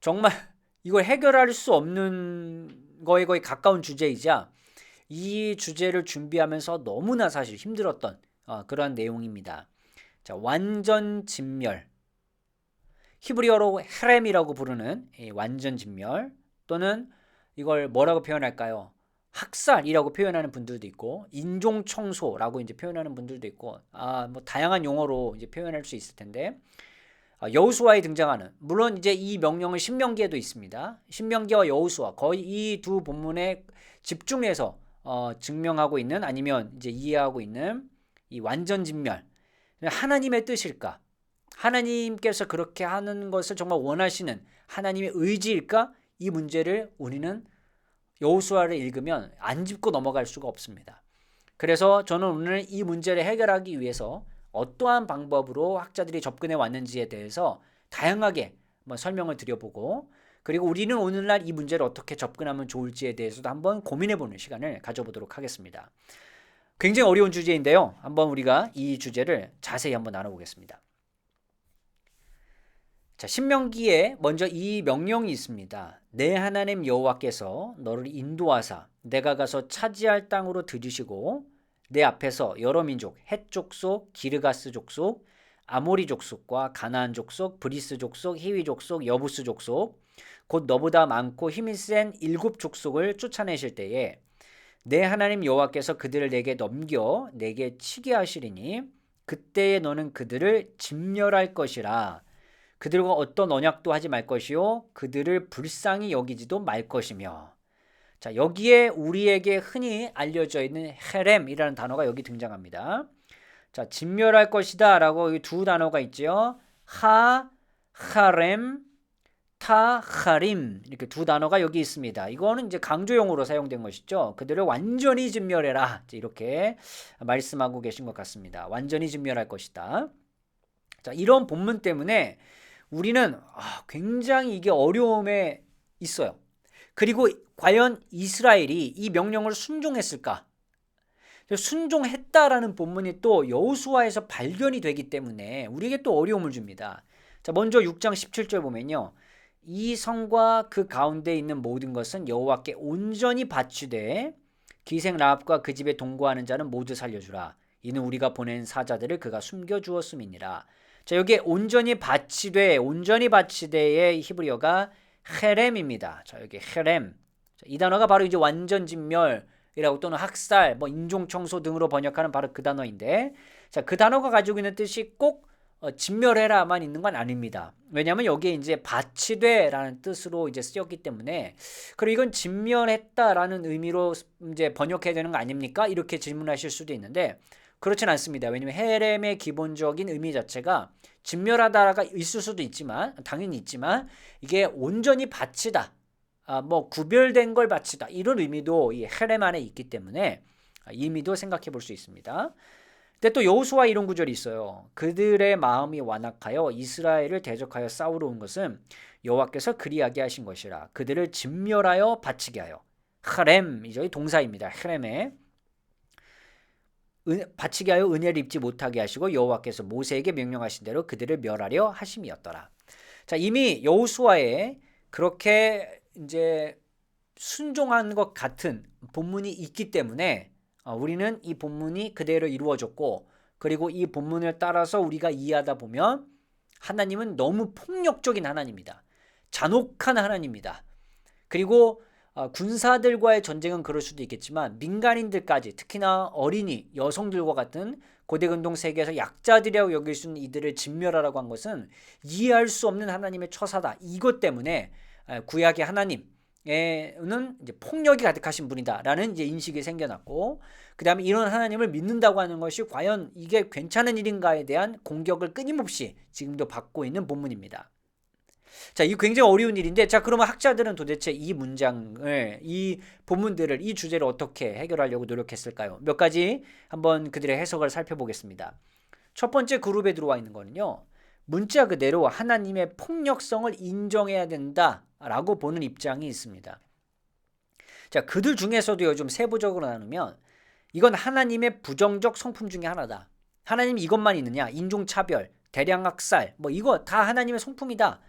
정말 이걸 해결할 수 없는 거에 거의 가까운 주제이자 이 주제를 준비하면서 너무나 사실 힘들었던 그러한 내용입니다. 자, 완전 진멸. 히브리어로 헤렘이라고 부르는 이 완전 진멸 또는 이걸 뭐라고 표현할까요? 학살이라고 표현하는 분들도 있고 인종 청소라고 이제 표현하는 분들도 있고 뭐 다양한 용어로 이제 표현할 수 있을 텐데 여호수아에 등장하는 물론 이제 이 명령은 신명기에도 있습니다. 신명기와 여호수아 거의 이 두 본문에 집중해서 증명하고 있는 아니면 이제 이해하고 있는 이 완전 진멸 하나님의 뜻일까? 하나님께서 그렇게 하는 것을 정말 원하시는 하나님의 의지일까? 이 문제를 우리는 여호수아를 읽으면 안 짚고 넘어갈 수가 없습니다. 그래서 저는 오늘 이 문제를 해결하기 위해서 어떠한 방법으로 학자들이 접근해 왔는지에 대해서 다양하게 한번 설명을 드려보고 그리고 우리는 오늘날 이 문제를 어떻게 접근하면 좋을지에 대해서도 한번 고민해보는 시간을 가져보도록 하겠습니다. 굉장히 어려운 주제인데요. 한번 우리가 이 주제를 자세히 한번 나눠보겠습니다. 자, 신명기에 먼저 이 명령이 있습니다. 내 하나님 여호와께서 너를 인도하사 내가 가서 차지할 땅으로 들이시고 내 앞에서 여러 민족, 헷 족속, 기르가스 족속, 아모리 족속과 가나안 족속, 브리스 족속, 히위 족속, 여부스 족속, 곧 너보다 많고 힘이 센 7 족속을 쫓아내실 때에 내 하나님 여호와께서 그들을 내게 넘겨 내게 치게 하시리니 그때에 너는 그들을 진멸할 것이라. 그들과 어떤 언약도 하지 말 것이요 그들을 불쌍히 여기지도 말 것이며. 자, 여기에 우리에게 흔히 알려져 있는 헤렘이라는 단어가 여기 등장합니다. 자, 진멸할 것이다 라고 두 단어가 있죠. 하렘, 타하림 이렇게 두 단어가 여기 있습니다. 이거는 이제 강조용으로 사용된 것이죠. 그들을 완전히 진멸해라 이렇게 말씀하고 계신 것 같습니다. 완전히 진멸할 것이다. 자, 이런 본문 때문에 우리는 굉장히 이게 어려움에 있어요. 그리고 과연 이스라엘이 이 명령을 순종했을까? 순종했다라는 본문이 또 여호수아에서 발견이 되기 때문에 우리에게 또 어려움을 줍니다. 자, 먼저 6장 17절 보면요. 이 성과 그 가운데 있는 모든 것은 여호와께 온전히 바치되 기생 라합과 그 집에 동거하는 자는 모두 살려주라. 이는 우리가 보낸 사자들을 그가 숨겨주었음이니라. 자, 여기에 온전히 바치되의 히브리어가 헤렘입니다. 자, 여기 헤렘. 자, 이 단어가 바로 이제 완전 진멸이라고 또는 학살, 뭐 인종 청소 등으로 번역하는 바로 그 단어인데, 자, 그 단어가 가지고 있는 뜻이 꼭 진멸해라만 있는 건 아닙니다. 왜냐하면 여기에 이제 바치되라는 뜻으로 이제 쓰였기 때문에 그리고 이건 진멸했다라는 의미로 이제 번역해야 되는 거 아닙니까? 이렇게 질문하실 수도 있는데 그렇진 않습니다. 왜냐하면 헤렘의 기본적인 의미 자체가 진멸하다가 있을 수도 있지만 당연히 있지만 이게 온전히 바치다, 뭐 구별된 걸 바치다 이런 의미도 이 헤렘 안에 있기 때문에 이 의미도 생각해 볼 수 있습니다. 근데 또 여호수아 이런 구절이 있어요. 그들의 마음이 완악하여 이스라엘을 대적하여 싸우러 온 것은 여호와께서 그리하게 하신 것이라. 그들을 진멸하여 바치게 하여. 헤렘이죠. 동사입니다. 헤렘에 바치게 하여 은혜를 입지 못하게 하시고 여호와께서 모세에게 명령하신 대로 그들을 멸하려 하심이었더라. 자, 이미 여호수아에 그렇게 이제 순종한 것 같은 본문이 있기 때문에 우리는 이 본문이 그대로 이루어졌고 그리고 이 본문을 따라서 우리가 이해하다 보면 하나님은 너무 폭력적인 하나님이다. 잔혹한 하나님이다. 그리고 군사들과의 전쟁은 그럴 수도 있겠지만 민간인들까지 특히나 어린이, 여성들과 같은 고대근동 세계에서 약자들이라고 여길 수 있는 이들을 진멸하라고 한 것은 이해할 수 없는 하나님의 처사다. 이것 때문에 구약의 하나님 는 이제 폭력이 가득하신 분이다라는 이제 인식이 생겨났고 그다음에 이런 하나님을 믿는다고 하는 것이 과연 이게 괜찮은 일인가에 대한 공격을 끊임없이 지금도 받고 있는 본문입니다. 자, 이 굉장히 어려운 일인데 자, 그러면 학자들은 도대체 이 문장을 이 본문들을 이 주제를 어떻게 해결하려고 노력했을까요? 몇 가지 한번 그들의 해석을 살펴보겠습니다. 첫 번째 그룹에 들어와 있는 거는요. 문자 그대로 하나님의 폭력성을 인정해야 된다라고 보는 입장이 있습니다. 자, 그들 중에서도요, 좀 세부적으로 나누면 이건 하나님의 부정적 성품 중에 하나다. 하나님 이것만 있느냐? 인종차별, 대량학살, 뭐 이거 다 하나님의 성품이다.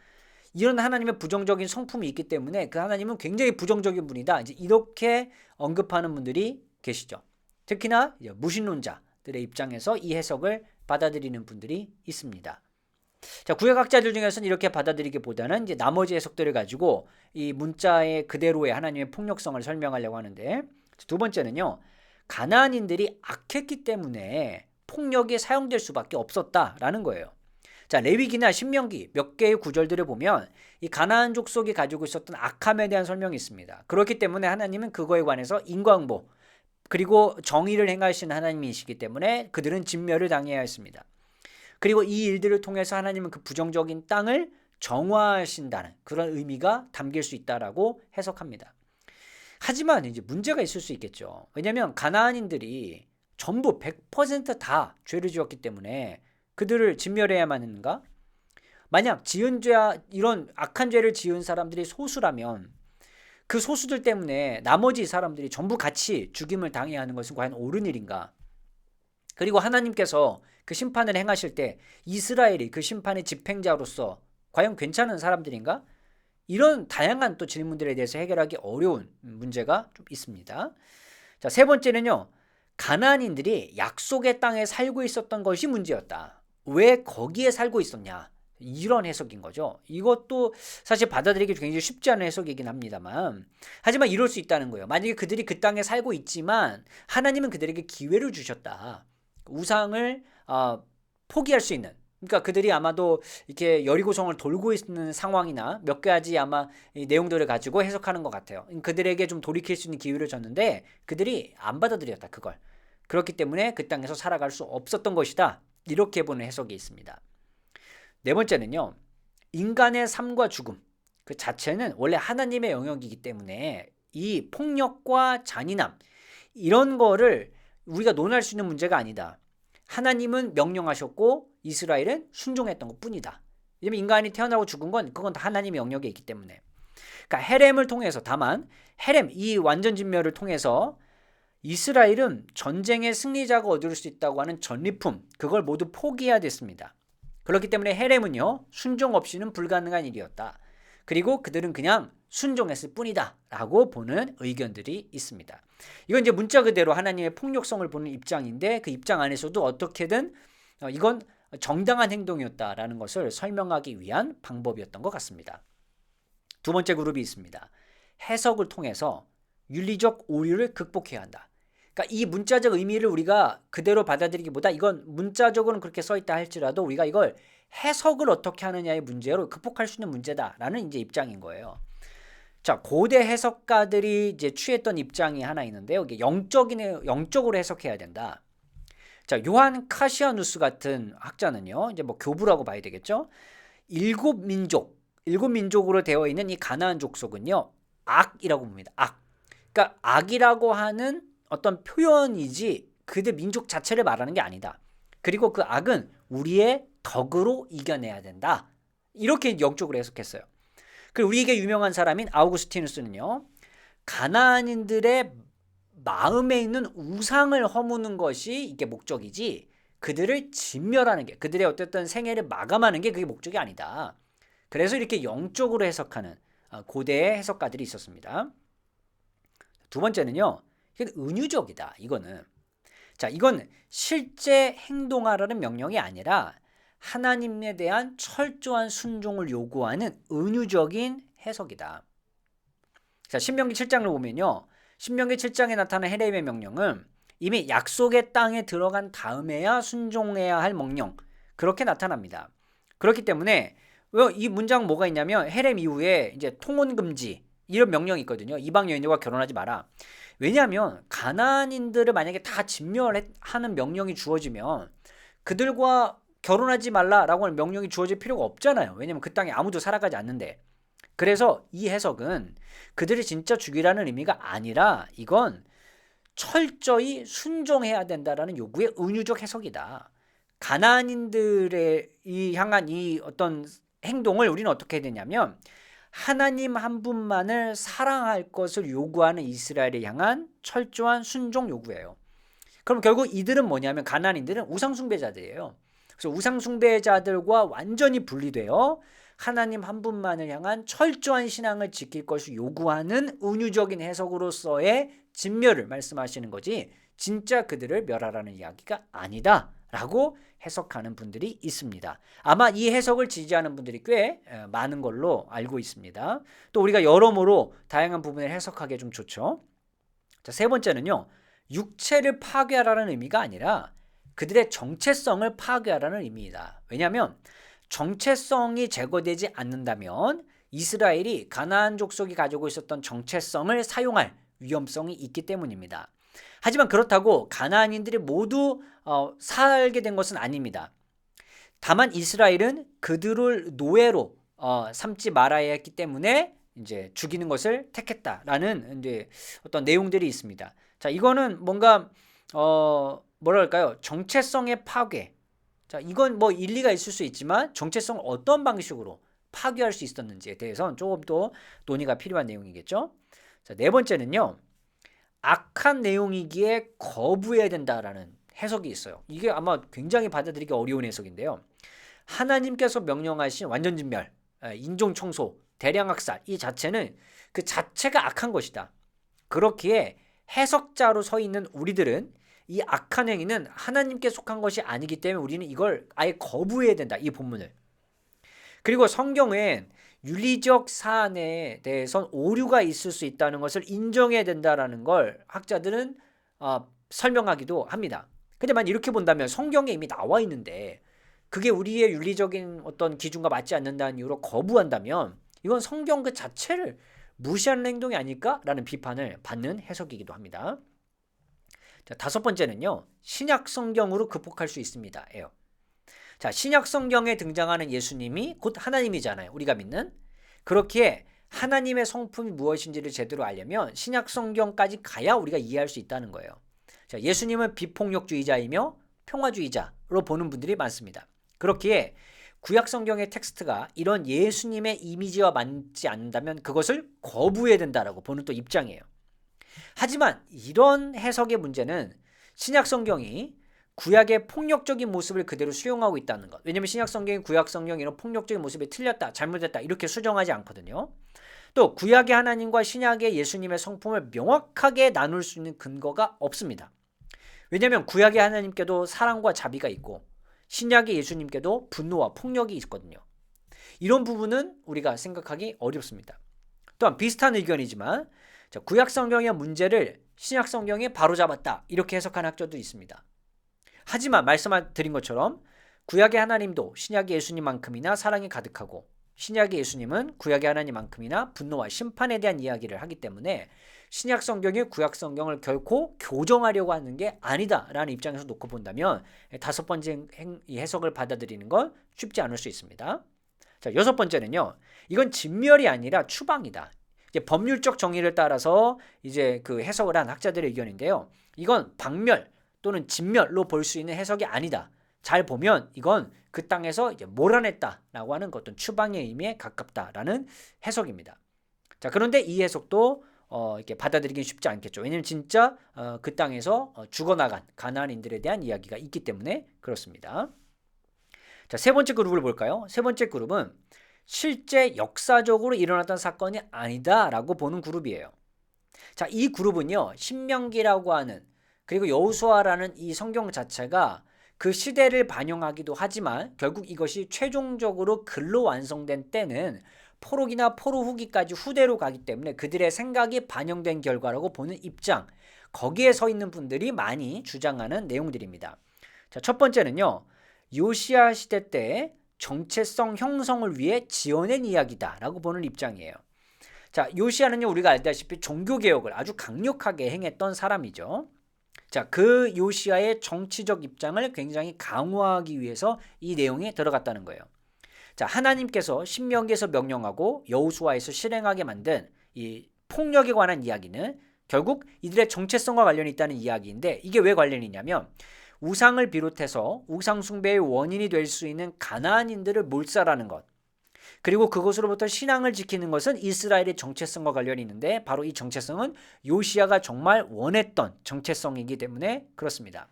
이런 하나님의 부정적인 성품이 있기 때문에 그 하나님은 굉장히 부정적인 분이다. 이제 이렇게 언급하는 분들이 계시죠. 특히나 무신론자들의 입장에서 이 해석을 받아들이는 분들이 있습니다. 자, 구약학자들 중에서는 이렇게 받아들이기보다는 이제 나머지 해석들을 가지고 이 문자의 그대로의 하나님의 폭력성을 설명하려고 하는데, 두 번째는요, 가나안인들이 악했기 때문에 폭력이 사용될 수밖에 없었다라는 거예요. 자, 레위기나 신명기 몇 개의 구절들을 보면 이 가나안 족속이 가지고 있었던 악함에 대한 설명이 있습니다. 그렇기 때문에 하나님은 그거에 관해서 인과응보 그리고 정의를 행하시는 하나님이시기 때문에 그들은 진멸을 당해야 했습니다. 그리고 이 일들을 통해서 하나님은 그 부정적인 땅을 정화하신다는 그런 의미가 담길 수 있다라고 해석합니다. 하지만 이제 문제가 있을 수 있겠죠. 왜냐하면 가나안인들이 전부 100% 죄를 지었기 때문에 그들을 진멸해야만 하는가? 만약 지은 죄, 이런 악한 죄를 지은 사람들이 소수라면 그 소수들 때문에 나머지 사람들이 전부 같이 죽임을 당해야 하는 것은 과연 옳은 일인가? 그리고 하나님께서 그 심판을 행하실 때 이스라엘이 그 심판의 집행자로서 과연 괜찮은 사람들인가? 이런 다양한 또 질문들에 대해서 해결하기 어려운 문제가 좀 있습니다. 자, 세 번째는요. 가나안인들이 약속의 땅에 살고 있었던 것이 문제였다. 왜 거기에 살고 있었냐? 이런 해석인 거죠. 이것도 사실 받아들이기 굉장히 쉽지 않은 해석이긴 합니다만, 하지만 이럴 수 있다는 거예요. 만약에 그들이 그 땅에 살고 있지만 하나님은 그들에게 기회를 주셨다. 우상을 포기할 수 있는, 그러니까 그들이 아마도 이렇게 여리고성을 돌고 있는 상황이나 몇 가지 아마 이 내용들을 가지고 해석하는 것 같아요. 그들에게 좀 돌이킬 수 있는 기회를 줬는데 그들이 안 받아들였다, 그걸. 그렇기 때문에 그 땅에서 살아갈 수 없었던 것이다. 이렇게 보는 해석이 있습니다. 네 번째는요, 인간의 삶과 죽음 그 자체는 원래 하나님의 영역이기 때문에 이 폭력과 잔인함 이런 거를 우리가 논할 수 있는 문제가 아니다. 하나님은 명령하셨고 이스라엘은 순종했던 것뿐이다. 왜냐면 인간이 태어나고 죽은 건 그건 다 하나님의 영역에 있기 때문에. 그러니까 헤렘을 통해서, 다만 헤렘 이 완전 진멸을 통해서 이스라엘은 전쟁의 승리자가 얻을 수 있다고 하는 전리품 그걸 모두 포기해야 됐습니다. 그렇기 때문에 헤렘은요 순종 없이는 불가능한 일이었다. 그리고 그들은 그냥 순종했을 뿐이다 라고 보는 의견들이 있습니다. 이건 이제 문자 그대로 하나님의 폭력성을 보는 입장인데, 그 입장 안에서도 어떻게든 이건 정당한 행동이었다라는 것을 설명하기 위한 방법이었던 것 같습니다. 두 번째 그룹이 있습니다. 해석을 통해서 윤리적 오류를 극복해야 한다. 그러니까 이 문자적 의미를 우리가 그대로 받아들이기보다 이건 문자적으로는 그렇게 써있다 할지라도 우리가 이걸 해석을 어떻게 하느냐의 문제로 극복할 수 있는 문제다라는 이제 입장인 거예요. 자, 고대 해석가들이 이제 취했던 입장이 하나 있는데요. 이게 영적으로 해석해야 된다. 자, 요한 카시아누스 같은 학자는요, 이제 뭐 교부라고 봐야 되겠죠. 일곱 민족으로 되어 있는 이 가나안 족속은요, 악이라고 봅니다. 악. 그러니까 악이라고 하는 어떤 표현이지 그들 민족 자체를 말하는 게 아니다. 그리고 그 악은 우리의 덕으로 이겨내야 된다. 이렇게 영적으로 해석했어요. 그리고 우리에게 유명한 사람인 아우구스티누스는요, 가나안인들의 마음에 있는 우상을 허무는 것이 이게 목적이지 그들을 진멸하는 게, 그들의 어쨌든 생애를 마감하는 게 그게 목적이 아니다. 그래서 이렇게 영적으로 해석하는 고대의 해석가들이 있었습니다. 두 번째는요, 이건 은유적이다. 이거는 자, 이건 실제 행동하라는 명령이 아니라 하나님에 대한 철저한 순종을 요구하는 은유적인 해석이다. 자, 신명기 7장을 보면요, 신명기 7장에 나타난 헤렘의 명령은 이미 약속의 땅에 들어간 다음에야 순종해야 할 명령, 그렇게 나타납니다. 그렇기 때문에 이 문장 뭐가 있냐면 헤렘 이후에 이제 통혼 금지 이런 명령이 있거든요. 이방 여인들과 결혼하지 마라. 왜냐하면 가나안인들을 만약에 다 진멸하는 명령이 주어지면 그들과 결혼하지 말라라고 하는 명령이 주어질 필요가 없잖아요. 왜냐하면 그 땅에 아무도 살아가지 않는데. 그래서 이 해석은 그들을 진짜 죽이라는 의미가 아니라 이건 철저히 순종해야 된다라는 요구의 은유적 해석이다. 가나안인들의 향한 이 어떤 행동을 우리는 어떻게 해야 되냐면 하나님 한 분만을 사랑할 것을 요구하는 이스라엘에 향한 철저한 순종 요구예요. 그럼 결국 이들은 뭐냐면 가나안인들은 우상숭배자들이에요. 그래서 우상숭배자들과 완전히 분리되어 하나님 한 분만을 향한 철저한 신앙을 지킬 것을 요구하는 은유적인 해석으로서의 진멸을 말씀하시는 거지 진짜 그들을 멸하라는 이야기가 아니다라고 해석하는 분들이 있습니다. 아마 이 해석을 지지하는 분들이 꽤 많은 걸로 알고 있습니다. 또 우리가 여러모로 다양한 부분을 해석하기에 좀 좋죠. 자, 세 번째는요. 육체를 파괴하라는 의미가 아니라 그들의 정체성을 파괴하라는 의미이다. 왜냐하면 정체성이 제거되지 않는다면 이스라엘이 가나안 족속이 가지고 있었던 정체성을 사용할 위험성이 있기 때문입니다. 하지만 그렇다고 가나안인들이 모두 살게 된 것은 아닙니다. 다만 이스라엘은 그들을 노예로 삼지 말아야 했기 때문에 이제 죽이는 것을 택했다라는 이제 어떤 내용들이 있습니다. 자, 이거는 뭔가 뭐랄까요? 정체성의 파괴. 자, 이건 뭐 일리가 있을 수 있지만 정체성을 어떤 방식으로 파괴할 수 있었는지에 대해서는 조금 더 논의가 필요한 내용이겠죠. 자, 네 번째는요. 악한 내용이기에 거부해야 된다라는 해석이 있어요. 이게 아마 굉장히 받아들이기 어려운 해석인데요. 하나님께서 명령하신 완전진멸, 인종청소, 대량학살 이 자체는 그 자체가 악한 것이다. 그렇기에 해석자로 서 있는 우리들은 이 악한 행위는 하나님께 속한 것이 아니기 때문에 우리는 이걸 아예 거부해야 된다. 이 본문을. 그리고 성경엔 윤리적 사안에 대해선 오류가 있을 수 있다는 것을 인정해야 된다라는 걸 학자들은 설명하기도 합니다. 근데 만약 이렇게 본다면 성경에 이미 나와 있는데 그게 우리의 윤리적인 어떤 기준과 맞지 않는다는 이유로 거부한다면 이건 성경 그 자체를 무시하는 행동이 아닐까라는 비판을 받는 해석이기도 합니다. 자, 다섯 번째는요. 신약 성경으로 극복할 수 있습니다. 자, 신약 성경에 등장하는 예수님이 곧 하나님이잖아요. 우리가 믿는. 그렇기에 하나님의 성품이 무엇인지를 제대로 알려면 신약 성경까지 가야 우리가 이해할 수 있다는 거예요. 자, 예수님은 비폭력주의자이며 평화주의자로 보는 분들이 많습니다. 그렇기에 구약 성경의 텍스트가 이런 예수님의 이미지와 맞지 않는다면 그것을 거부해야 된다라고 보는 또 입장이에요. 하지만 이런 해석의 문제는 신약 성경이 구약의 폭력적인 모습을 그대로 수용하고 있다는 것. 왜냐하면 신약 성경이 구약 성경이 이런 폭력적인 모습이 틀렸다, 잘못됐다 이렇게 수정하지 않거든요. 또 구약의 하나님과 신약의 예수님의 성품을 명확하게 나눌 수 있는 근거가 없습니다. 왜냐하면 구약의 하나님께도 사랑과 자비가 있고 신약의 예수님께도 분노와 폭력이 있거든요. 이런 부분은 우리가 생각하기 어렵습니다. 또한 비슷한 의견이지만 구약 성경의 문제를 신약 성경에 바로잡았다 이렇게 해석하는 학자도 있습니다. 하지만 말씀드린 것처럼 구약의 하나님도 신약의 예수님만큼이나 사랑이 가득하고 신약의 예수님은 구약의 하나님만큼이나 분노와 심판에 대한 이야기를 하기 때문에 신약 성경이 구약 성경을 결코 교정하려고 하는 게 아니다라는 입장에서 놓고 본다면 다섯 번째 해석을 받아들이는 건 쉽지 않을 수 있습니다. 자, 여섯 번째는요. 이건 진멸이 아니라 추방이다. 이제 법률적 정의를 따라서 이제 그 해석을 한 학자들의 의견인데요. 이건 박멸 또는 진멸로 볼 수 있는 해석이 아니다. 잘 보면 이건 그 땅에서 이제 몰아냈다라고 하는 어떤 추방의 의미에 가깝다라는 해석입니다. 자, 그런데 이 해석도 이렇게 받아들이긴 쉽지 않겠죠. 왜냐하면 진짜 그 땅에서 죽어나간 가나안인들에 대한 이야기가 있기 때문에 그렇습니다. 자, 세 번째 그룹을 볼까요? 세 번째 그룹은 실제 역사적으로 일어났던 사건이 아니다라고 보는 그룹이에요. 자, 이 그룹은요. 신명기라고 하는 그리고 여호수아라는 이 성경 자체가 그 시대를 반영하기도 하지만 결국 이것이 최종적으로 글로 완성된 때는 포로기나 포로 후기까지 후대로 가기 때문에 그들의 생각이 반영된 결과라고 보는 입장, 거기에 서 있는 분들이 많이 주장하는 내용들입니다. 자, 첫 번째는요. 요시야 시대 때 정체성 형성을 위해 지어낸 이야기다라고 보는 입장이에요. 자, 요시야는요. 우리가 알다시피 종교개혁을 아주 강력하게 행했던 사람이죠. 자, 그 요시야의 정치적 입장을 굉장히 강화하기 위해서 이 내용이 들어갔다는 거예요. 자, 하나님께서 신명기에서 명령하고 여호수아에서 실행하게 만든 이 폭력에 관한 이야기는 결국 이들의 정체성과 관련이 있다는 이야기인데 이게 왜 관련이 있냐면 우상을 비롯해서 우상 숭배의 원인이 될 수 있는 가나안인들을 몰살하는 것 그리고 그것으로부터 신앙을 지키는 것은 이스라엘의 정체성과 관련이 있는데 바로 이 정체성은 요시야가 정말 원했던 정체성이기 때문에 그렇습니다.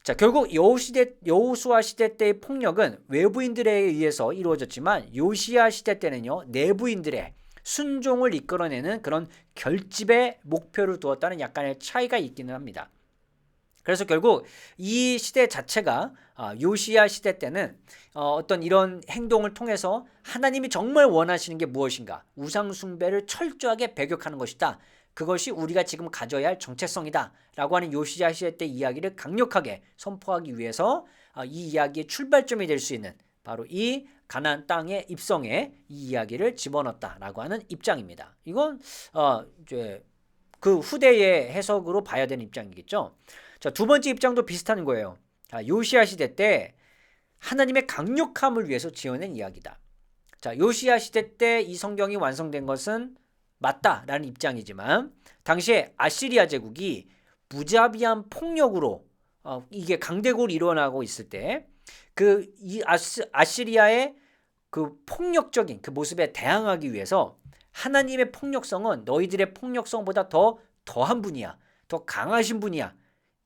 자, 결국 여호수아 시대 때의 폭력은 외부인들에 의해서 이루어졌지만 요시야 시대 때는요, 내부인들의 순종을 이끌어내는 그런 결집의 목표를 두었다는 약간의 차이가 있기는 합니다. 그래서 결국 이 시대 자체가 요시야 시대 때는 어떤 이런 행동을 통해서 하나님이 정말 원하시는 게 무엇인가, 우상 숭배를 철저하게 배격하는 것이다, 그것이 우리가 지금 가져야 할 정체성이다 라고 하는 요시야 시대 때 이야기를 강력하게 선포하기 위해서 이 이야기의 출발점이 될 수 있는 바로 이 가나안 땅의 입성에 이 이야기를 집어넣었다라고 하는 입장입니다. 이건 이제 그 후대의 해석으로 봐야 되는 입장이겠죠. 자, 두 번째 입장도 비슷한 거예요. 요시야 시대 때 하나님의 강력함을 위해서 지어낸 이야기다. 자, 요시야 시대 때 이 성경이 완성된 것은 맞다라는 입장이지만 당시에 아시리아 제국이 무자비한 폭력으로 이게 강대국으로 일어나고 있을 때 이 아시리아의 그 폭력적인 그 모습에 대항하기 위해서 하나님의 폭력성은 너희들의 폭력성보다 더한 분이야, 더 강하신 분이야,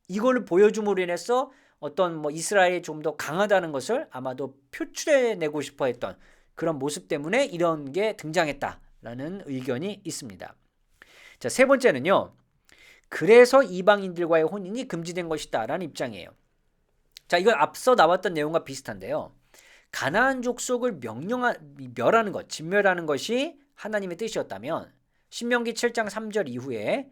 이걸 보여줌으로 인해서 어떤 이스라엘이 좀 더 강하다는 것을 아마도 표출해내고 싶어 했던 그런 모습 때문에 이런 게 등장했다라는 의견이 있습니다. 자, 세 번째는요, 그래서 이방인들과의 혼인이 금지된 것이다 라는 입장이에요. 자, 이건 앞서 나왔던 내용과 비슷한데요, 가나안 족속을 멸하는 것, 진멸하는 것이 하나님의 뜻이었다면 신명기 7장 3절 이후에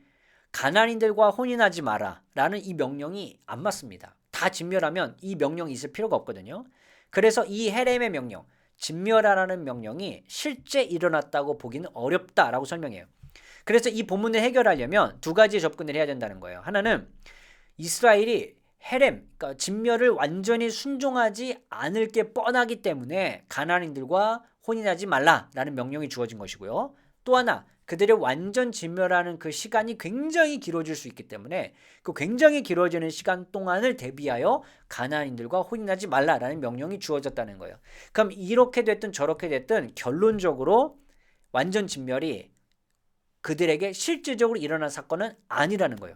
가나안인들과 혼인하지 마라 라는 이 명령이 안 맞습니다. 다 진멸하면 이 명령이 있을 필요가 없거든요. 그래서 이 헤렘의 명령, 진멸하라는 명령이 실제 일어났다고 보기는 어렵다라고 설명해요. 그래서 이 본문을 해결하려면 두 가지 접근을 해야 된다는 거예요. 하나는 이스라엘이 헤렘, 그러니까 진멸을 완전히 순종하지 않을 게 뻔하기 때문에 가나안인들과 혼인하지 말라라는 명령이 주어진 것이고요. 또 하나, 그들을 완전 진멸하는 그 시간이 굉장히 길어질 수 있기 때문에 그 굉장히 길어지는 시간 동안을 대비하여 가나안인들과 혼인하지 말라라는 명령이 주어졌다는 거예요. 그럼 이렇게 됐든 저렇게 됐든 결론적으로 완전 진멸이 그들에게 실질적으로 일어난 사건은 아니라는 거예요.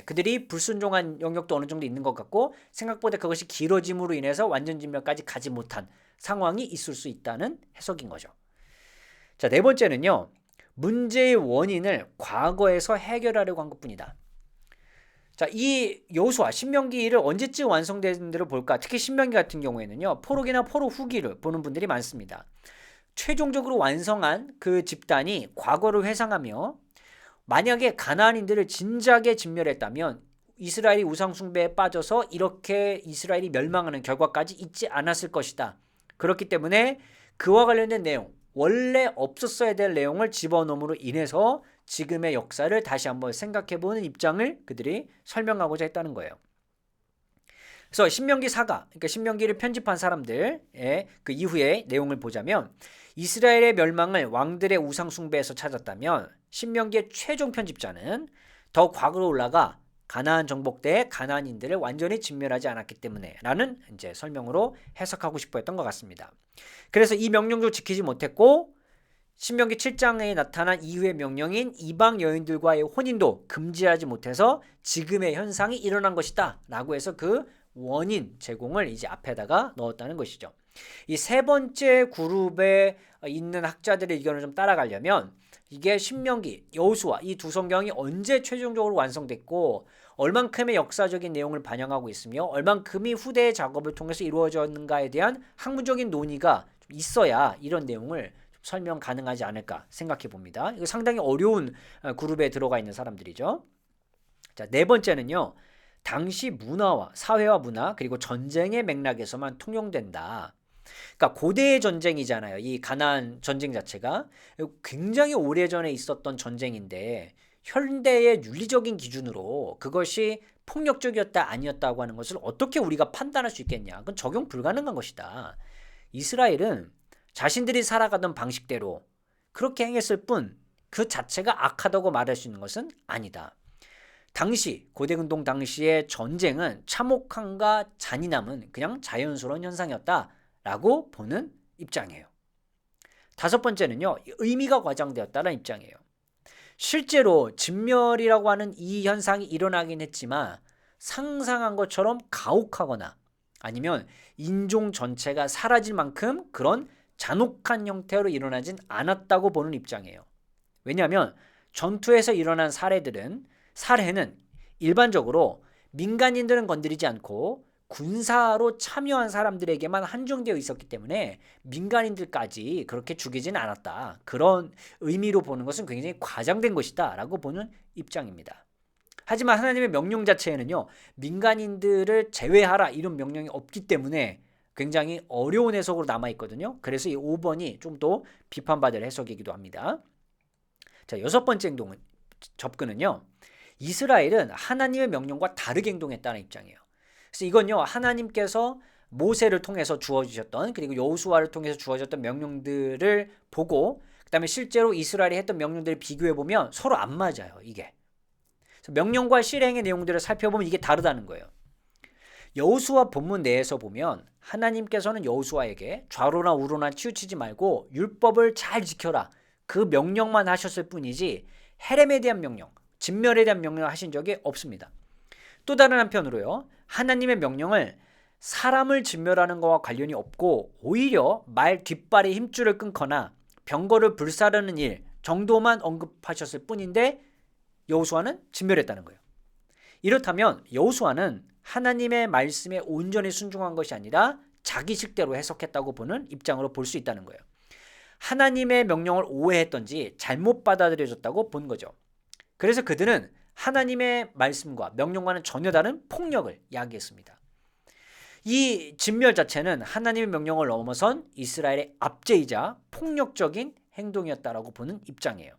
그들이 불순종한 영역도 어느 정도 있는 것 같고 생각보다 그것이 길어짐으로 인해서 완전 진멸까지 가지 못한 상황이 있을 수 있다는 해석인 거죠. 자, 네 번째는요, 문제의 원인을 과거에서 해결하려고 한 것뿐이다. 자, 이 여호수아 신명기를 언제쯤 완성되는지를 볼까? 특히 신명기 같은 경우에는요, 포록이나 포록 후기를 보는 분들이 많습니다. 최종적으로 완성한 그 집단이 과거를 회상하며 만약에 가나안인들을 진작에 진멸했다면 이스라엘이 우상 숭배에 빠져서 이렇게 이스라엘이 멸망하는 결과까지 있지 않았을 것이다. 그렇기 때문에 그와 관련된 내용, 원래 없었어야 될 내용을 집어넣음으로 인해서 지금의 역사를 다시 한번 생각해보는 입장을 그들이 설명하고자 했다는 거예요. 그래서 신명기 사가, 그러니까 신명기를 편집한 사람들의 그 이후의 내용을 보자면 이스라엘의 멸망을 왕들의 우상 숭배에서 찾았다면 신명기의 최종 편집자는 더 과거로 올라가 가나안 정복 때 가나안인들을 완전히 진멸하지 않았기 때문에 라는 이제 설명으로 해석하고 싶어 했던 것 같습니다. 그래서 이 명령도 지키지 못했고 신명기 7장에 나타난 이후의 명령인 이방 여인들과의 혼인도 금지하지 못해서 지금의 현상이 일어난 것이다 라고 해서 그 원인 제공을 이제 앞에다가 넣었다는 것이죠. 이 세 번째 그룹에 있는 학자들의 의견을 좀 따라가려면 이게 신명기, 여호수아 이 두 성경이 언제 최종적으로 완성됐고 얼만큼의 역사적인 내용을 반영하고 있으며 얼만큼이 후대의 작업을 통해서 이루어졌는가에 대한 학문적인 논의가 좀 있어야 이런 내용을 좀 설명 가능하지 않을까 생각해 봅니다. 이거 상당히 어려운 그룹에 들어가 있는 사람들이죠. 자, 네 번째는요, 당시 문화와 사회와 문화 그리고 전쟁의 맥락에서만 통용된다. 그러니까 고대의 전쟁이잖아요. 이 가나안 전쟁 자체가 굉장히 오래전에 있었던 전쟁인데 현대의 윤리적인 기준으로 그것이 폭력적이었다 아니었다고 하는 것을 어떻게 우리가 판단할 수 있겠냐. 그건 적용 불가능한 것이다. 이스라엘은 자신들이 살아가던 방식대로 그렇게 행했을 뿐 그 자체가 악하다고 말할 수 있는 것은 아니다. 당시 고대근동 당시의 전쟁은 참혹함과 잔인함은 그냥 자연스러운 현상이었다라고 보는 입장이에요. 다섯 번째는요, 의미가 과장되었다는 입장이에요. 실제로 진멸이라고 하는 이 현상이 일어나긴 했지만 상상한 것처럼 가혹하거나 아니면 인종 전체가 사라질 만큼 그런 잔혹한 형태로 일어나진 않았다고 보는 입장이에요. 왜냐하면 전투에서 일어난 살해는 일반적으로 민간인들은 건드리지 않고 군사로 참여한 사람들에게만 한정되어 있었기 때문에 민간인들까지 그렇게 죽이지는 않았다. 그런 의미로 보는 것은 굉장히 과장된 것이다 라고 보는 입장입니다. 하지만 하나님의 명령 자체에는요, 민간인들을 제외하라 이런 명령이 없기 때문에 굉장히 어려운 해석으로 남아있거든요. 그래서 이 5번이 좀 더 비판받을 해석이기도 합니다. 자, 6번째 접근은요, 이스라엘은 하나님의 명령과 다르게 행동했다는 입장이에요. 그래서 이건요, 하나님께서 모세를 통해서 주어주셨던, 그리고 여호수아를 통해서 주어졌던 명령들을 보고 그 다음에 실제로 이스라엘이 했던 명령들을 비교해보면 서로 안 맞아요. 이게 명령과 실행의 내용들을 살펴보면 이게 다르다는 거예요. 여호수아 본문 내에서 보면 하나님께서는 여호수아에게 좌로나 우로나 치우치지 말고 율법을 잘 지켜라, 그 명령만 하셨을 뿐이지 헤렘에 대한 명령, 진멸에 대한 명령을 하신 적이 없습니다. 또 다른 한편으로요, 하나님의 명령을 사람을 진멸하는 것과 관련이 없고 오히려 말 뒷발의 힘줄을 끊거나 병거를 불사르는 일 정도만 언급하셨을 뿐인데 여호수아는 진멸했다는 거예요. 이렇다면 여호수아는 하나님의 말씀에 온전히 순종한 것이 아니라 자기 식대로 해석했다고 보는 입장으로 볼 수 있다는 거예요. 하나님의 명령을 오해했던지 잘못 받아들여졌다고 본 거죠. 그래서 그들은 하나님의 말씀과 명령과는 전혀 다른 폭력을 야기했습니다. 이 진멸 자체는 하나님의 명령을 넘어선 이스라엘의 압제이자 폭력적인 행동이었다라고 보는 입장이에요.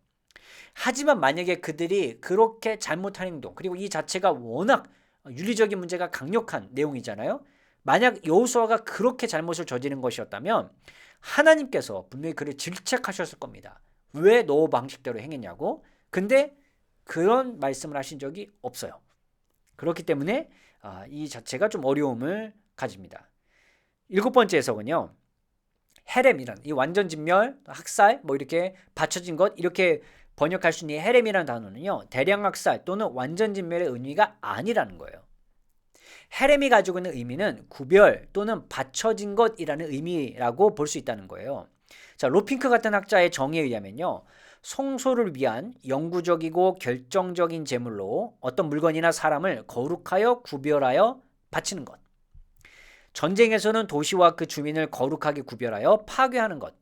하지만 만약에 그들이 그렇게 잘못한 행동, 그리고 이 자체가 워낙 윤리적인 문제가 강력한 내용이잖아요. 만약 여호수아가 그렇게 잘못을 저지른 것이었다면 하나님께서 분명히 그를 질책하셨을 겁니다. 왜 너 방식대로 행했냐고. 근데 그런 말씀을 하신 적이 없어요. 그렇기 때문에 이 자체가 좀 어려움을 가집니다. 7번째 해석은요, 헤렘이란, 이 완전 진멸, 학살, 뭐 이렇게 받쳐진 것, 이렇게 번역할 수 있는 헤렘이라는 단어는요, 대량 학살 또는 완전 진멸의 의미가 아니라는 거예요. 헤렘이 가지고 있는 의미는 구별 또는 받쳐진 것이라는 의미라고 볼 수 있다는 거예요. 자, 로핑크 같은 학자의 정의에 의하면요, 성소를 위한 영구적이고 결정적인 제물로 어떤 물건이나 사람을 거룩하여 구별하여 바치는 것. 전쟁에서는 도시와 그 주민을 거룩하게 구별하여 파괴하는 것.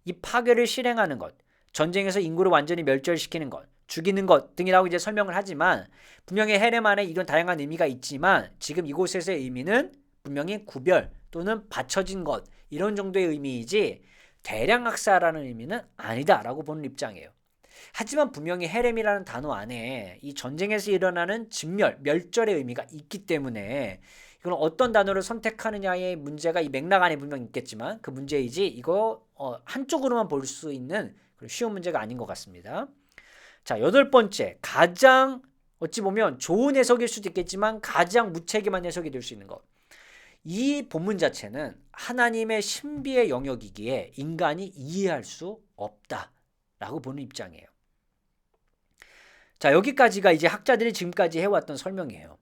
이 파괴를 실행하는 것. 전쟁에서 인구를 완전히 멸절시키는 것, 죽이는 것 등이라고 이제 설명을 하지만 분명히 헤렘 안에 이런 다양한 의미가 있지만 지금 이곳에서의 의미는 분명히 구별 또는 받쳐진 것 이런 정도의 의미이지 대량 학살하는 의미는 아니다라고 보는 입장이에요. 하지만 분명히 헤렘이라는 단어 안에 이 전쟁에서 일어나는 진멸, 멸절의 의미가 있기 때문에 이건 어떤 단어를 선택하느냐의 문제가 이 맥락 안에 분명히 있겠지만 그 문제이지 이거 한쪽으로만 볼 수 있는 쉬운 문제가 아닌 것 같습니다. 자, 8번째, 가장 어찌 보면 좋은 해석일 수도 있겠지만 가장 무책임한 해석이 될 수 있는 것. 이 본문 자체는 하나님의 신비의 영역이기에 인간이 이해할 수 없다라고 보는 입장이에요. 자, 여기까지가 이제 학자들이 지금까지 해왔던 설명이에요.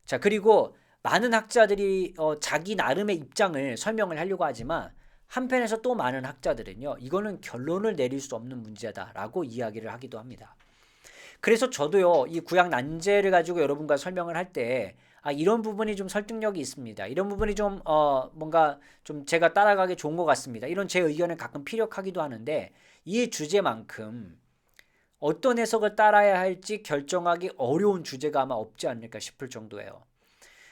자, 그리고 많은 학자들이 자기 나름의 입장을 설명을 하려고 하지만 한편에서 또 많은 학자들은요, 이거는 결론을 내릴 수 없는 문제다라고 이야기를 하기도 합니다. 그래서 저도요, 이 구약 난제를 가지고 여러분과 설명을 할 때 이런 부분이 좀 설득력이 있습니다. 이런 부분이 좀 뭔가 좀 제가 따라가기 좋은 것 같습니다. 이런 제 의견을 가끔 피력하기도 하는데 이 주제만큼 어떤 해석을 따라야 할지 결정하기 어려운 주제가 아마 없지 않을까 싶을 정도예요.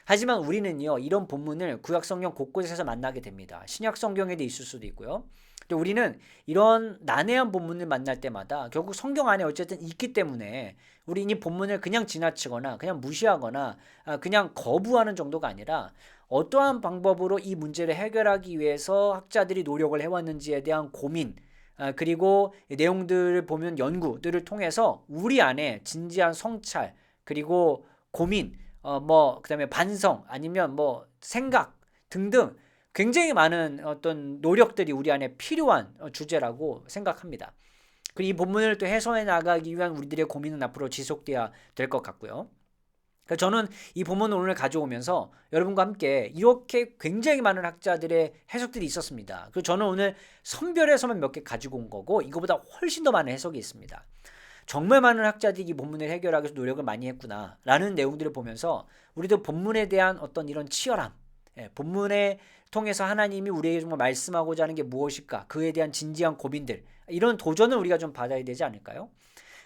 하지만 우리는요, 이런 본문을 구약 성경 곳곳에서 만나게 됩니다. 신약 성경에도 있을 수도 있고요. 또 우리는 이런 난해한 본문을 만날 때마다 결국 성경 안에 어쨌든 있기 때문에 우리는 이 본문을 그냥 지나치거나 그냥 무시하거나 그냥 거부하는 정도가 아니라 어떠한 방법으로 이 문제를 해결하기 위해서 학자들이 노력을 해왔는지에 대한 고민, 그리고 내용들을 보면 연구들을 통해서 우리 안에 진지한 성찰, 그리고 고민, 그다음에 반성, 아니면 생각 등등 굉장히 많은 어떤 노력들이 우리 안에 필요한 주제라고 생각합니다. 그리고 이 본문을 또 해소해 나가기 위한 우리들의 고민은 앞으로 지속돼야 될 것 같고요. 그러니까 저는 이 본문을 오늘 가져오면서 여러분과 함께 이렇게 굉장히 많은 학자들의 해석들이 있었습니다. 그리고 저는 오늘 선별해서만 몇 개 가지고 온 거고 이거보다 훨씬 더 많은 해석이 있습니다. 정말 많은 학자들이 이 본문을 해결하기 위해서 노력을 많이 했구나라는 내용들을 보면서 우리도 본문에 대한 어떤 이런 치열함, 본문에 통해서 하나님이 우리에게 정말 말씀하고자 하는 게 무엇일까, 그에 대한 진지한 고민들, 이런 도전을 우리가 좀 받아야 되지 않을까요?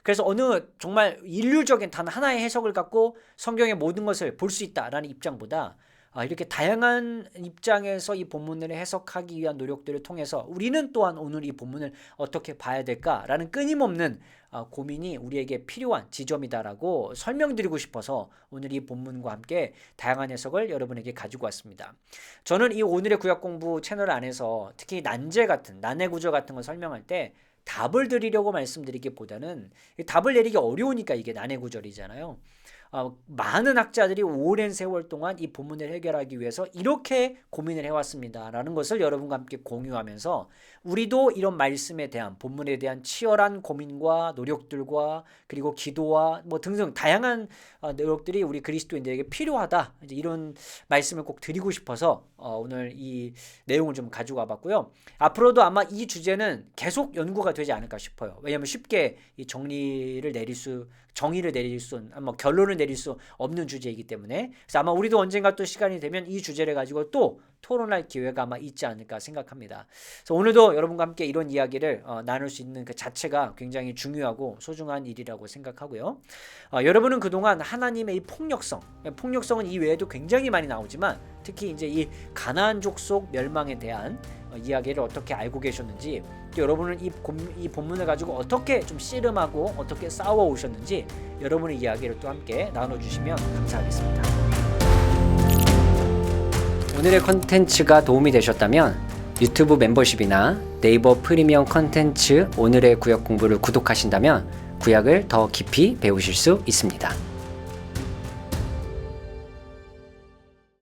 그래서 어느 정말 일률적인 단 하나의 해석을 갖고 성경의 모든 것을 볼 수 있다라는 입장보다 이렇게 다양한 입장에서 이 본문을 해석하기 위한 노력들을 통해서 우리는 또한 오늘 이 본문을 어떻게 봐야 될까라는 끊임없는 고민이 우리에게 필요한 지점이다라고 설명드리고 싶어서 오늘 이 본문과 함께 다양한 해석을 여러분에게 가지고 왔습니다. 저는 이 오늘의 구약 공부 채널 안에서 특히 난제 같은 난해 구절 같은 걸 설명할 때 답을 드리려고 말씀드리기보다는 답을 내리기 어려우니까 이게 난해 구절이잖아요. 많은 학자들이 오랜 세월 동안 이 본문을 해결하기 위해서 이렇게 고민을 해왔습니다라는 것을 여러분과 함께 공유하면서 우리도 이런 말씀에 대한 본문에 대한 치열한 고민과 노력들과 그리고 기도와 뭐 등등 다양한 노력들이 우리 그리스도인들에게 필요하다, 이제 이런 말씀을 꼭 드리고 싶어서 오늘 이 내용을 좀 가지고 와봤고요. 앞으로도 아마 이 주제는 계속 연구가 되지 않을까 싶어요. 왜냐하면 쉽게 이 정의를 내릴 수 뭐 결론을 내릴 수 없는 주제이기 때문에. 그래서 아마 우리도 언젠가 또 시간이 되면 이 주제를 가지고 또 토론할 기회가 아마 있지 않을까 생각합니다. 그래서 오늘도 여러분과 함께 이런 이야기를 나눌 수 있는 그 자체가 굉장히 중요하고 소중한 일이라고 생각하고요. 여러분은 그동안 하나님의 이 폭력성은 이 외에도 굉장히 많이 나오지만 특히 이제 이 가나안 족속 멸망에 대한 이야기를 어떻게 알고 계셨는지, 또 여러분은 이 본문을 가지고 어떻게 좀 씨름하고 어떻게 싸워 오셨는지 여러분의 이야기를 또 함께 나눠주시면 감사하겠습니다. 오늘의 컨텐츠가 도움이 되셨다면 유튜브 멤버십이나 네이버 프리미엄 컨텐츠 오늘의 구약 공부를 구독하신다면 구약을 더 깊이 배우실 수 있습니다.